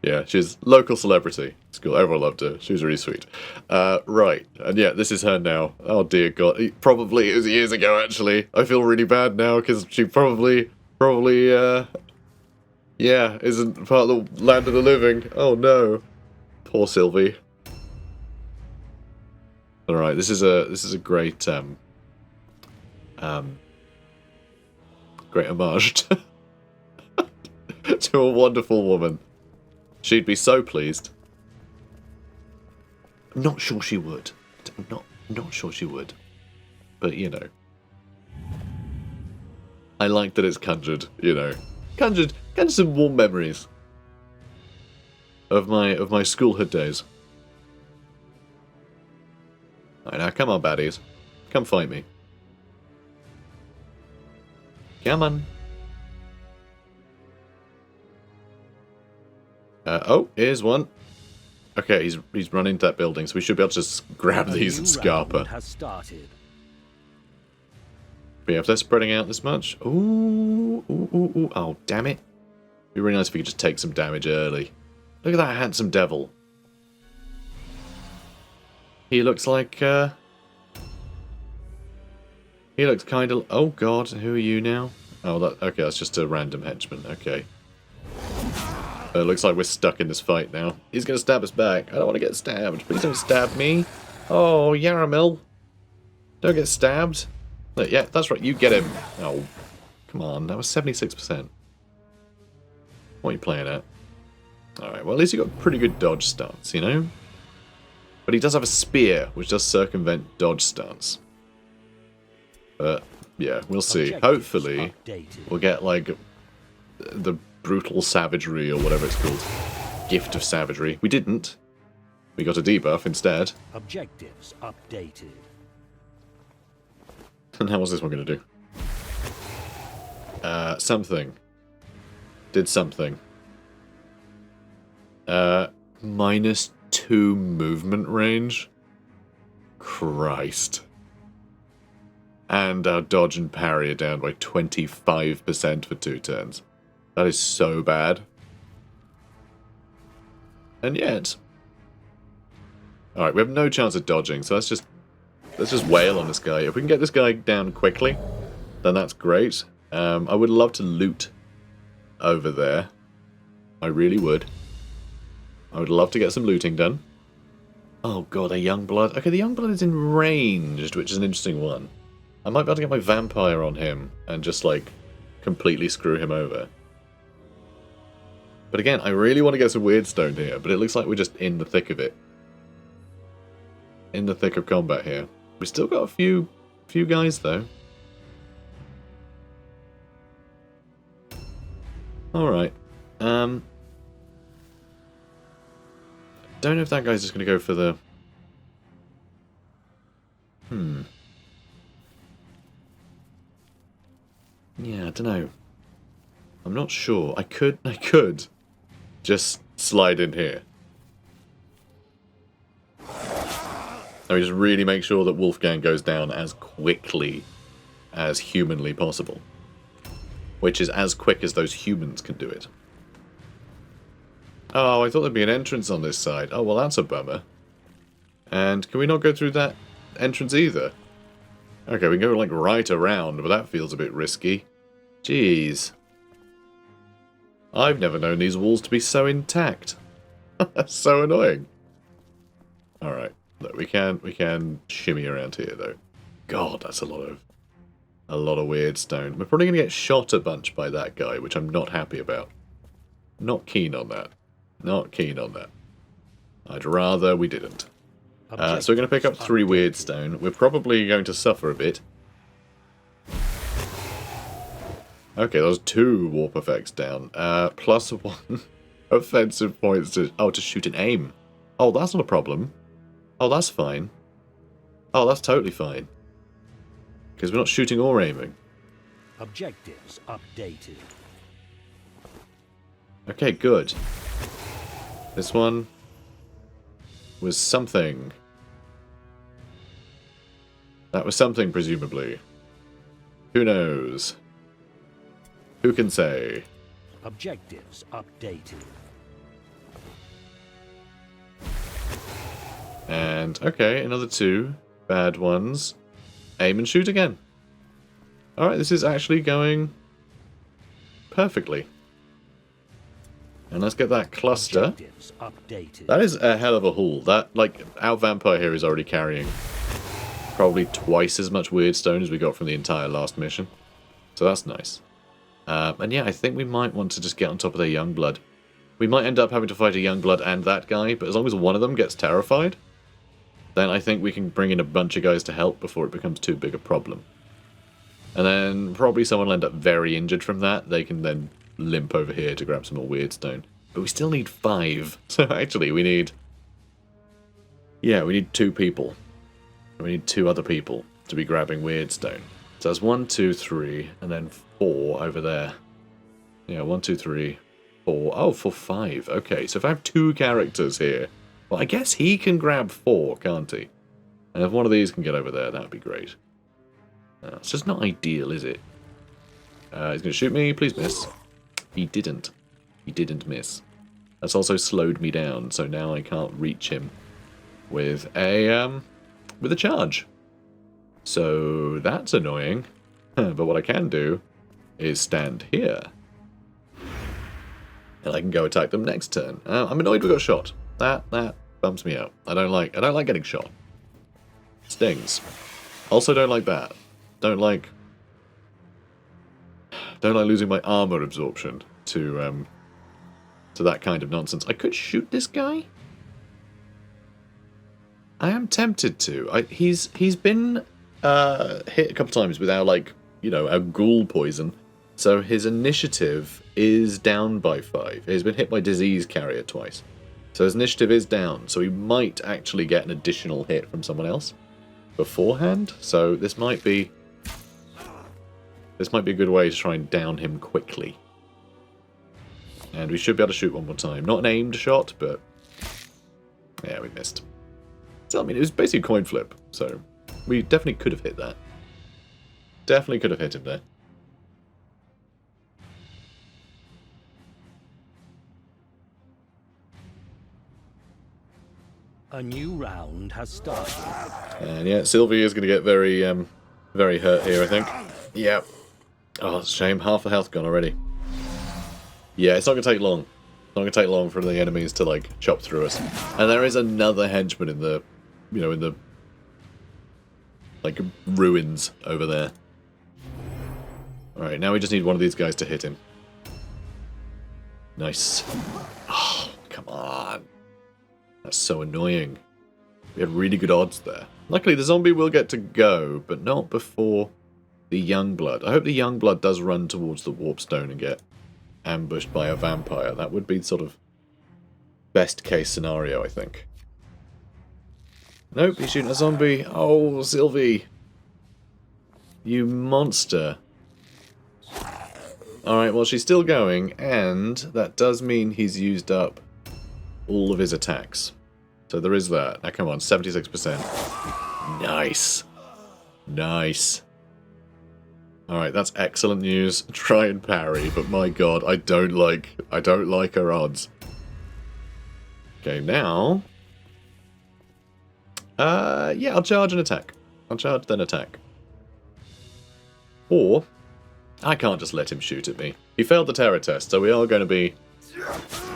Yeah, she's local celebrity. It's cool. Everyone loved her. She was really sweet. Right. And yeah, this is her now. Oh dear God. Probably it was years ago, actually. I feel really bad now because she probably, yeah, isn't part of the land of the living. Oh no. Poor Sylvie. Alright, this is a great, great homage to a wonderful woman. She'd be so pleased. I'm not sure she would. I'm not sure she would. But, you know. I like that it's conjured, you know. Conjured some warm memories of my schoolhood days. Alright, now come on, baddies. Come fight me. Come on. Oh, here's one. Okay, he's run into that building, so we should be able to just grab these and scarper. Has started. But yeah, if they're spreading out this much... Ooh. Oh, damn it. It'd be really nice if we could just take some damage early. Look at that handsome devil. He looks like, he looks kind of... Oh, God, who are you now? Oh, okay, that's just a random henchman. Okay. It looks like we're stuck in this fight now. He's going to stab us back. I don't want to get stabbed. Please don't stab me. Oh, Yaramil. Don't get stabbed. Look, yeah, that's right. You get him. Oh, come on. That was 76%. What are you playing at? Alright, well, at least you got pretty good dodge stance, you know? But he does have a spear, which does circumvent dodge stance. But, yeah, we'll see. Objectives Hopefully, updated. we'll get, like, the brutal savagery or whatever it's called. Gift of savagery. We didn't. We got a debuff instead. Objectives updated. And how was this one going to do? Something. Did something. -2 movement range? Christ. And our dodge and parry are down by 25% for 2 turns. That is so bad. And yet... Alright, we have no chance of dodging, so let's just wail on this guy. If we can get this guy down quickly, then that's great. I would love to loot over there. I really would. I would love to get some looting done. Oh god, a young blood. Okay, the young blood is in ranged, which is an interesting one. I might be able to get my vampire on him and just, like, completely screw him over. But again, I really want to get some weirdstone here, but it looks like we're just in the thick of it. In the thick of combat here. We still got a few guys, though. Alright. Don't know if that guy's just going to go for the... Yeah, I don't know. I'm not sure. I could just slide in here. I mean, just really make sure that Wolfgang goes down as quickly as humanly possible. Which is as quick as those humans can do it. Oh, I thought there'd be an entrance on this side. Oh, well, that's a bummer. And can we not go through that entrance either? Okay, we can go, like, right around, but that feels a bit risky. Jeez. I've never known these walls to be so intact. That's so annoying. Alright. Look, we can shimmy around here, though. God, that's a lot of weird stone. We're probably going to get shot a bunch by that guy, which I'm not happy about. Not keen on that. Not keen on that. I'd rather we didn't. So we're going to pick up 3 weirdstone. We're probably going to suffer a bit. Okay, those 2 warp effects down. +1 offensive points to... Oh, to shoot and aim. Oh, that's not a problem. Oh, that's fine. Oh, that's totally fine. Because we're not shooting or aiming. Objectives updated. Okay, good. This one was something. That was something, presumably. Who knows? Who can say? Objectives updated. And, okay, another 2 bad ones. Aim and shoot again. Alright, this is actually going perfectly. And let's get that cluster. Objectives updated. That is a hell of a haul. That, like, our vampire here is already carrying probably twice as much weirdstone as we got from the entire last mission. So that's nice. And yeah, I think we might want to just get on top of their young blood. We might end up having to fight a young blood and that guy, but as long as one of them gets terrified, then I think we can bring in a bunch of guys to help before it becomes too big a problem. And then probably someone will end up very injured from that. They can then limp over here to grab some more weirdstone. But we still need 5. So actually we need... Yeah, we need 2 people. We need 2 other people to be grabbing weirdstone. So that's 1, 2, 3, and then 4 over there. Yeah, 1, 2, 3, 4. Oh, for 5. Okay, so if I have 2 characters here, well, I guess he can grab 4, can't he? And if one of these can get over there, that would be great. It's just not ideal, is it? He's going to shoot me. Please miss. He didn't. He didn't miss. That's also slowed me down, so now I can't reach him with a charge. So that's annoying. But what I can do is stand here. And I can go attack them next turn. I'm annoyed we got shot. That bumps me out. I don't like getting shot. Stings. Also don't like that. Don't like losing my armor absorption to that kind of nonsense. I could shoot this guy. I am tempted to. He's been hit a couple times with our, like, you know, our ghoul poison. So his initiative is down by 5. He's been hit by disease carrier twice. So his initiative is down. So he might actually get an additional hit from someone else beforehand. So this might be a good way to try and down him quickly. And we should be able to shoot one more time. Not an aimed shot, but yeah, we missed. So I mean, it was basically a coin flip. So we definitely could have hit that. Definitely could have hit him there. A new round has started. And yeah, Sylvie is going to get very, very hurt here, I think. Yep. Oh, it's a shame. Half the health gone already. Yeah, it's not going to take long. It's not going to take long for the enemies to, like, chop through us. And there is another henchman in the, you know, in the, like, ruins over there. Alright, now we just need one of these guys to hit him. Nice. Oh, come on. That's so annoying. We had really good odds there. Luckily, the zombie will get to go, but not before the Youngblood. I hope the Youngblood does run towards the Warpstone and get ambushed by a vampire. That would be sort of best case scenario, I think. Nope, he's shooting a zombie. Oh, Sylvie. You monster. Alright, well, she's still going, and that does mean he's used up all of his attacks. So there is that. Now, come on, 76%. Nice. Nice. Alright, that's excellent news. Try and parry, but my god, I don't like her odds. Okay, now... yeah, I'll charge and attack. I'll charge, then attack. Or, I can't just let him shoot at me. He failed the terror test, so we are going to be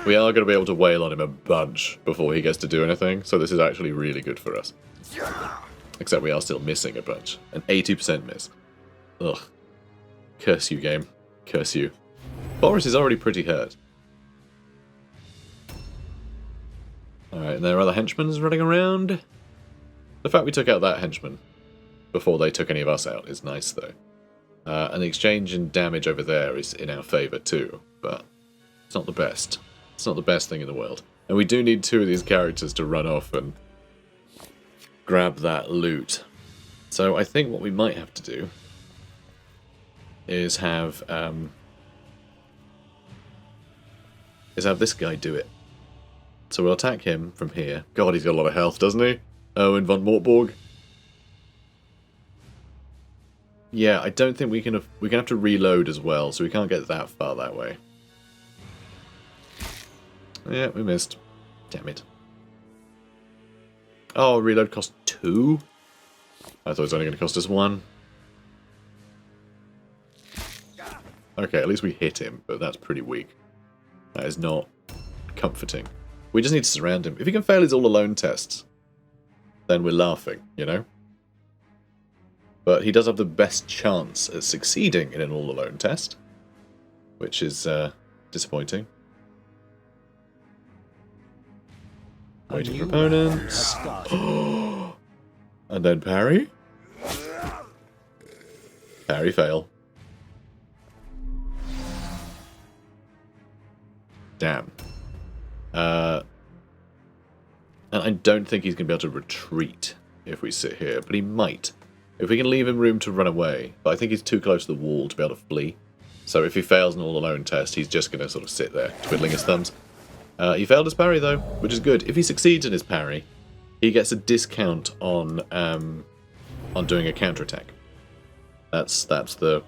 able to wail on him a bunch before he gets to do anything, so this is actually really good for us. Except we are still missing a bunch. An 80% miss. Ugh. Curse you, game. Curse you. Boris is already pretty hurt. Alright, and there are other henchmen running around. The fact we took out that henchman before they took any of us out is nice, though. And the exchange in damage over there is in our favour, too, but it's not the best. It's not the best thing in the world. And we do need 2 of these characters to run off and grab that loot. So I think what we might have to do is have this guy do it. So we'll attack him from here. God, he's got a lot of health, doesn't he? Owen von Mortborg. Yeah, I don't think we can have to reload as well, so we can't get that far that way. Yeah, we missed. Damn it. Oh, reload cost 2? I thought it was only going to cost us 1. Okay, at least we hit him, but that's pretty weak. That is not comforting. We just need to surround him. If he can fail his all-alone tests, then we're laughing, you know? But he does have the best chance at succeeding in an all-alone test, which is disappointing. Waiting for opponents. And then parry. Parry fail. Damn. And I don't think he's going to be able to retreat if we sit here, but he might. If we can leave him room to run away, but I think he's too close to the wall to be able to flee. So if he fails an all-alone test, he's just going to sort of sit there, twiddling his thumbs. He failed his parry, though, which is good. If he succeeds in his parry, he gets a discount on doing a counterattack. That's the,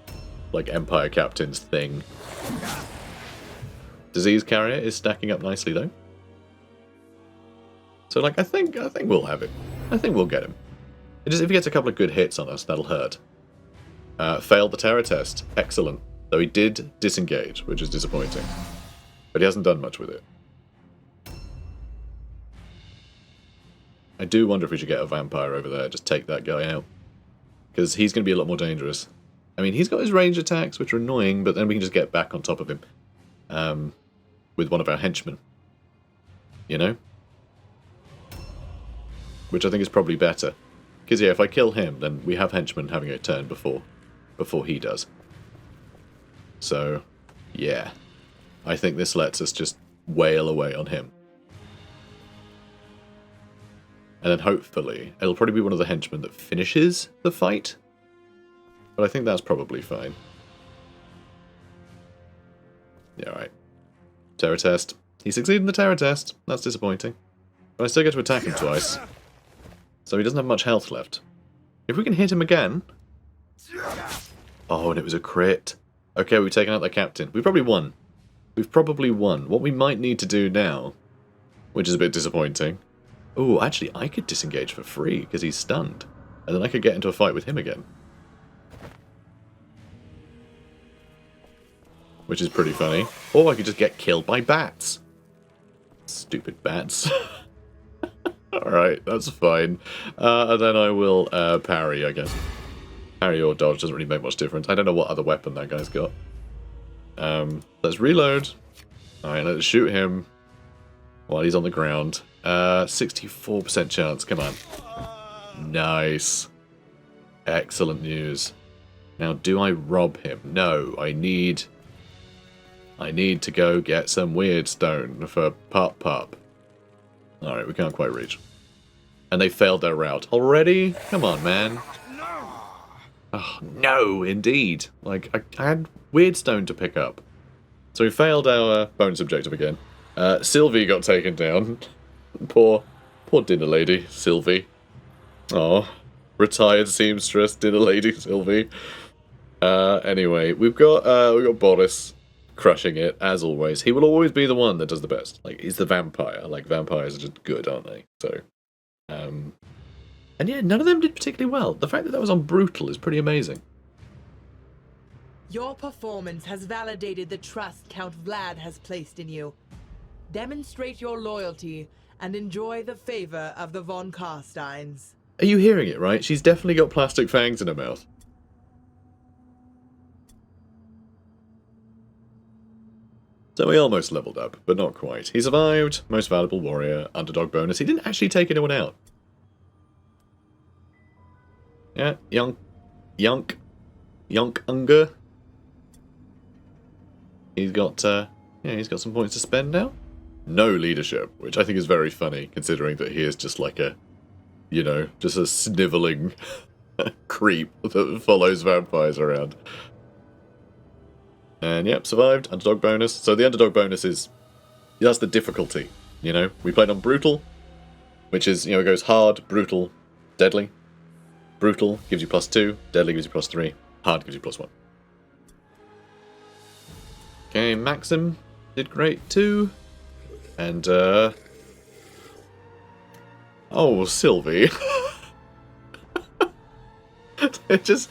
like, Empire Captain's thing. Disease Carrier is stacking up nicely, though. So, like, I think we'll have it. I think we'll get him. It just, if he gets a couple of good hits on us, that'll hurt. Failed the terror test. Excellent. Though he did disengage, which is disappointing. But he hasn't done much with it. I do wonder if we should get a vampire over there. Just take that guy out. Because he's going to be a lot more dangerous. I mean, he's got his range attacks, which are annoying, but then we can just get back on top of him. With one of our henchmen. You know? Which I think is probably better. Because, yeah, if I kill him, then we have henchmen having a turn before he does. So, yeah. I think this lets us just wail away on him. And then hopefully, it'll probably be one of the henchmen that finishes the fight. But I think that's probably fine. Yeah, alright. Terror test. He succeeded in the terror test. That's disappointing. But I still get to attack him twice. So he doesn't have much health left. If we can hit him again... Oh, and it was a crit. Okay, we've taken out the captain. We probably won. We've probably won. What we might need to do now, which is a bit disappointing... Oh, actually, I could disengage for free, because he's stunned. And then I could get into a fight with him again. Which is pretty funny. Or I could just get killed by bats. Stupid bats. Alright, that's fine. And then I will parry, I guess. Parry or dodge doesn't really make much difference. I don't know what other weapon that guy's got. Let's reload. Alright, let's shoot him while he's on the ground. 64% chance, come on. Nice. Excellent news. Now, do I rob him? No, I need to go get some weird stone for Pop Pop. Alright, we can't quite reach. And they failed their route. Already? Come on, man. Oh, no, indeed. Like, I had weird stone to pick up. So we failed our bonus objective again. Sylvie got taken down. Poor dinner lady, Sylvie. Oh, retired seamstress, dinner lady, Sylvie. Anyway, we've got Boris crushing it, as always. He will always be the one that does the best. Like, he's the vampire. Like, vampires are just good, aren't they? So, and yeah, none of them did particularly well. The fact that that was on brutal is pretty amazing. Your performance has validated the trust Count Vlad has placed in you. Demonstrate your loyalty and enjoy the favor of the von Carsteins. Are you hearing it, right? She's definitely got plastic fangs in her mouth. So he almost leveled up, but not quite. He survived, most valuable warrior, underdog bonus. He didn't actually take anyone out. Yeah, Yunk Unger. He's got some points to spend now. No leadership, which I think is very funny, considering that he is just like a, you know, just a snivelling creep that follows vampires around. And yep, survived, underdog bonus. So the underdog bonus is, that's the difficulty, you know. We played on brutal, which is, you know, it goes hard, brutal, deadly. Brutal gives you +2, deadly gives you +3, hard gives you +1. Okay, Maxim did great too. And, oh, Sylvie. It just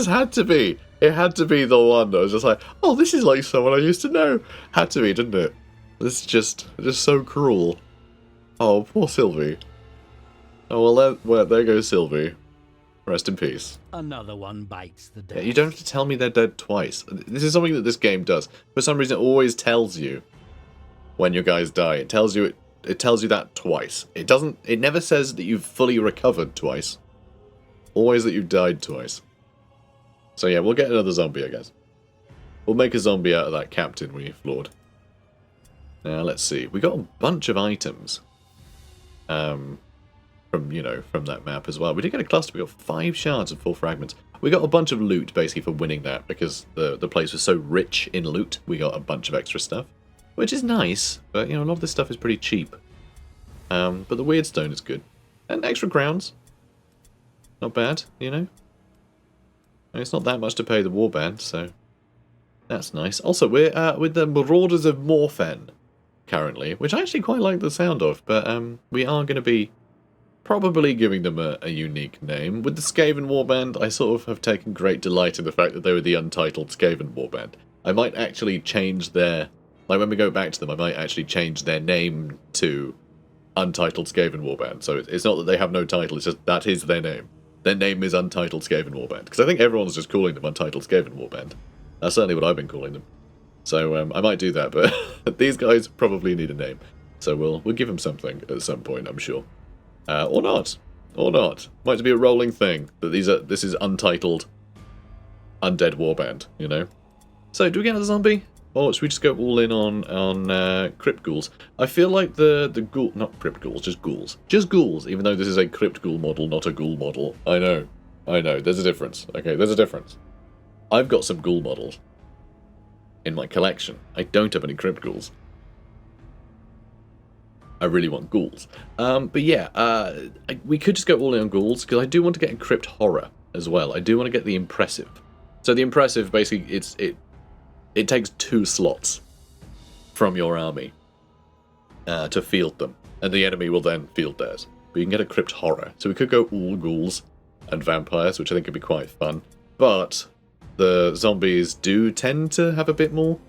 had to be. It had to be the one that was just like, oh, this is like someone I used to know. Had to be, didn't it? This is just so cruel. Oh, poor Sylvie. Oh, well, there goes Sylvie. Rest in peace. Another one bites the dust. Yeah, you don't have to tell me they're dead twice. This is something that this game does. For some reason, it always tells you when your guys die. It tells you that twice. It never says that you've fully recovered twice. Always that you died twice. So yeah, we'll get another zombie, I guess. We'll make a zombie out of that captain we floored. Now, let's see. We got a bunch of items. From that map as well. We did get a cluster. We got 5 shards and 4 fragments. We got a bunch of loot, basically, for winning that, because the place was so rich in loot. We got a bunch of extra stuff, which is nice, but, you know, a lot of this stuff is pretty cheap. But the weird stone is good. And extra crowns. Not bad, you know? I mean, it's not that much to pay the Warband, so that's nice. Also, we're with the Marauders of Morfen currently, which I actually quite like the sound of, but we are going to be probably giving them a unique name. With the Skaven Warband, I sort of have taken great delight in the fact that they were the untitled Skaven Warband. I might actually change their... Like, when we go back to them, I might actually change their name to Untitled Skaven Warband. So it's not that they have no title, it's just that is their name. Their name is Untitled Skaven Warband. Because I think everyone's just calling them Untitled Skaven Warband. That's certainly what I've been calling them. So I might do that, but these guys probably need a name. So we'll give them something at some point, I'm sure. Or not. Or not. Might just be a rolling thing. That this is untitled Undead Warband, you know? So, do we get another zombie? Or should we just go all in on crypt ghouls? I feel like the ghoul... Not crypt ghouls, just ghouls. Just ghouls, even though this is a crypt ghoul model, not a ghoul model. I know. There's a difference. Okay, there's a difference. I've got some ghoul models in my collection. I don't have any crypt ghouls. I really want ghouls. But yeah, we could just go all in on ghouls, because I do want to get a crypt horror as well. I do want to get the impressive. So the impressive, basically, it takes 2 slots from your army to field them, and the enemy will then field theirs. But you can get a crypt horror. So we could go all ghouls and vampires, which I think could be quite fun. But the zombies do tend to have a bit more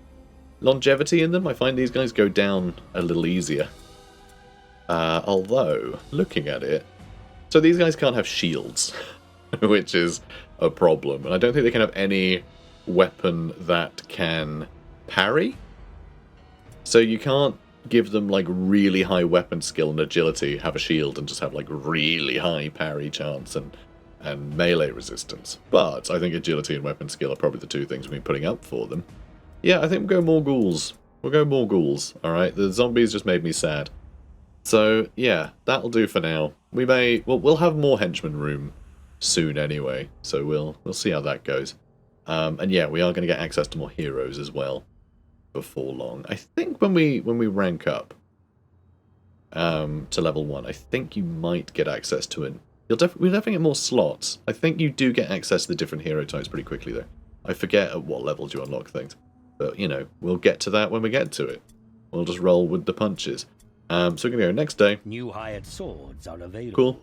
longevity in them. I find these guys go down a little easier. Although, looking at it, so these guys can't have shields, which is a problem. And I don't think they can have any weapon that can parry. So you can't give them like really high weapon skill and agility, have a shield, and just have like really high parry chance and melee resistance. But I think agility and weapon skill are probably the 2 things we've been putting up for them. Yeah, I think we'll go more ghouls. We'll go more ghouls, alright? The zombies just made me sad. So, yeah, that'll do for now. We'll have more henchman room soon anyway, so we'll see how that goes. And yeah, we are going to get access to more heroes as well before long. I think when we rank up to level 1, I think you might get access to it. We'll definitely get more slots. I think you do get access to the different hero types pretty quickly, though. I forget at what levels you unlock things. But, you know, we'll get to that when we get to it. We'll just roll with the punches. So we're going to go next day. New hired swords are available. Cool.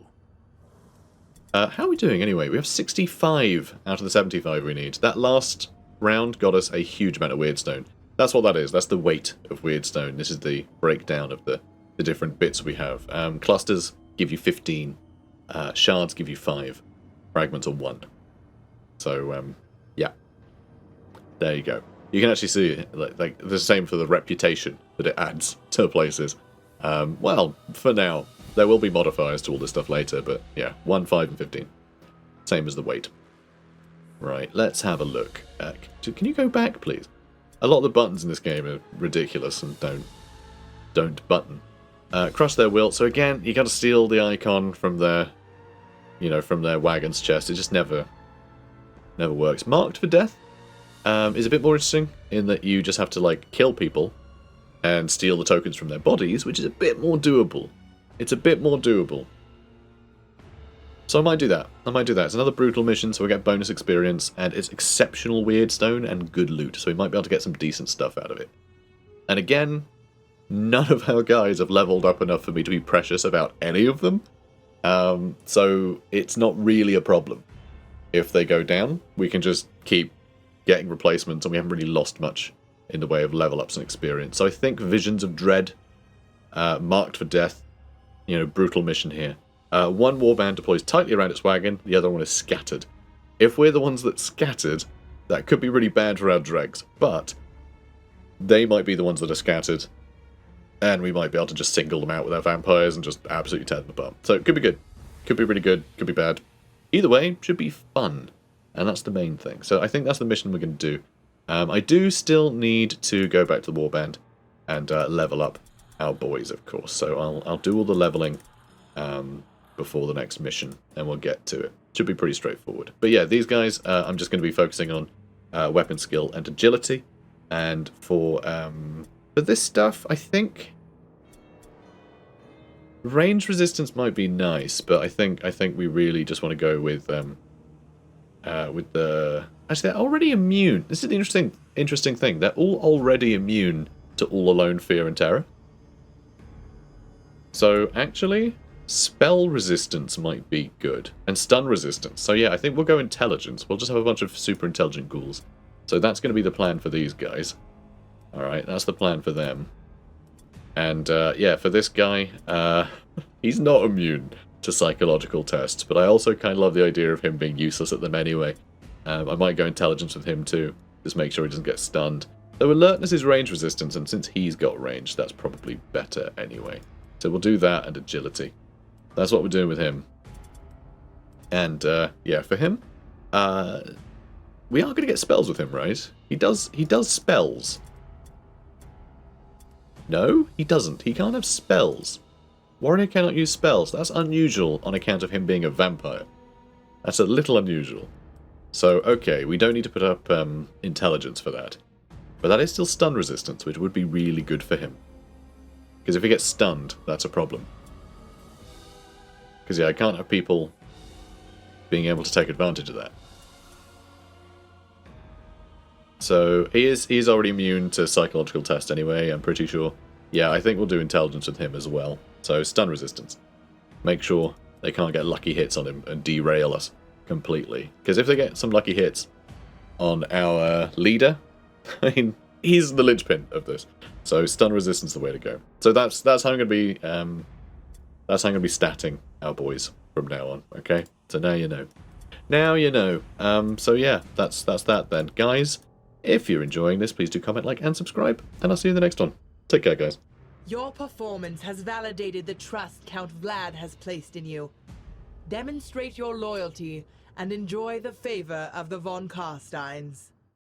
How are we doing anyway? We have 65 out of the 75 we need. That last round got us a huge amount of weirdstone. That's what that is. That's the weight of weirdstone. This is the breakdown of the different bits we have. Clusters give you 15. Shards give you 5. Fragments are 1. So, yeah. There you go. You can actually see like the same for the reputation that it adds to places. Well, for now. There will be modifiers to all this stuff later, but yeah, 1, 5, and 15. Same as the weight. Right, let's have a look. Can you go back, please? A lot of the buttons in this game are ridiculous and don't button. Crush their will. So again, you got to steal the icon from their, from their wagon's chest. It just never works. Marked for death is a bit more interesting in that you just have to like kill people and steal the tokens from their bodies, which is a bit more doable. It's a bit more doable. So I might do that. It's another brutal mission, so we get bonus experience, and it's exceptional weirdstone and good loot, so we might be able to get some decent stuff out of it. And again, none of our guys have leveled up enough for me to be precious about any of them. So it's not really a problem. If they go down, we can just keep getting replacements, and we haven't really lost much in the way of level ups and experience. So I think Visions of Dread, Marked for Death, brutal mission here. One warband deploys tightly around its wagon, the other one is scattered. If we're the ones that scattered, that could be really bad for our dregs, but they might be the ones that are scattered, and we might be able to just single them out with our vampires and just absolutely tear them apart. So it could be good, could be really good, could be bad. Either way, should be fun, and that's the main thing. So I think that's the mission we're going to do. I do still need to go back to the warband and level up our boys, of course. So I'll do all the leveling before the next mission, and we'll get to it. Should be pretty straightforward. But yeah, these guys, I'm just going to be focusing on weapon skill and agility. And for this stuff, I think range resistance might be nice, but I think we really just want to go with the. Actually, they're already immune. This is the interesting thing. They're all already immune to all alone fear and terror. So actually, spell resistance might be good, and stun resistance. So yeah, I think we'll go intelligence. We'll just have a bunch of super intelligent ghouls. So that's going to be the plan for these guys. Alright, that's the plan for them. And yeah, for this guy, he's not immune to psychological tests, but I also kind of love the idea of him being useless at them anyway. I might go intelligence with him too, just make sure he doesn't get stunned. Though alertness is range resistance, and since he's got range, that's probably better anyway. So we'll do that and agility. That's what we're doing with him. And, yeah, for him, we are going to get spells with him, right? He does spells. No, he doesn't. He can't have spells. Warrior cannot use spells. That's unusual on account of him being a vampire. That's a little unusual. So, okay, we don't need to put up intelligence for that. But that is still stun resistance, which would be really good for him. Because if he gets stunned, that's a problem. Because, yeah, I can't have people being able to take advantage of that. So, he's already immune to psychological test anyway, I'm pretty sure. Yeah, I think we'll do intelligence with him as well. So, stun resistance. Make sure they can't get lucky hits on him and derail us completely. Because if they get some lucky hits on our leader, I mean, he's the linchpin of this. So, stun resistance is the way to go. So that's how I'm gonna be statting our boys from now on. Okay, so now you know. Now you know. So yeah, that's that then, guys. If you're enjoying this, please do comment, like, and subscribe, and I'll see you in the next one. Take care, guys. Your performance has validated the trust Count Vlad has placed in you. Demonstrate your loyalty and enjoy the favor of the von Carsteins.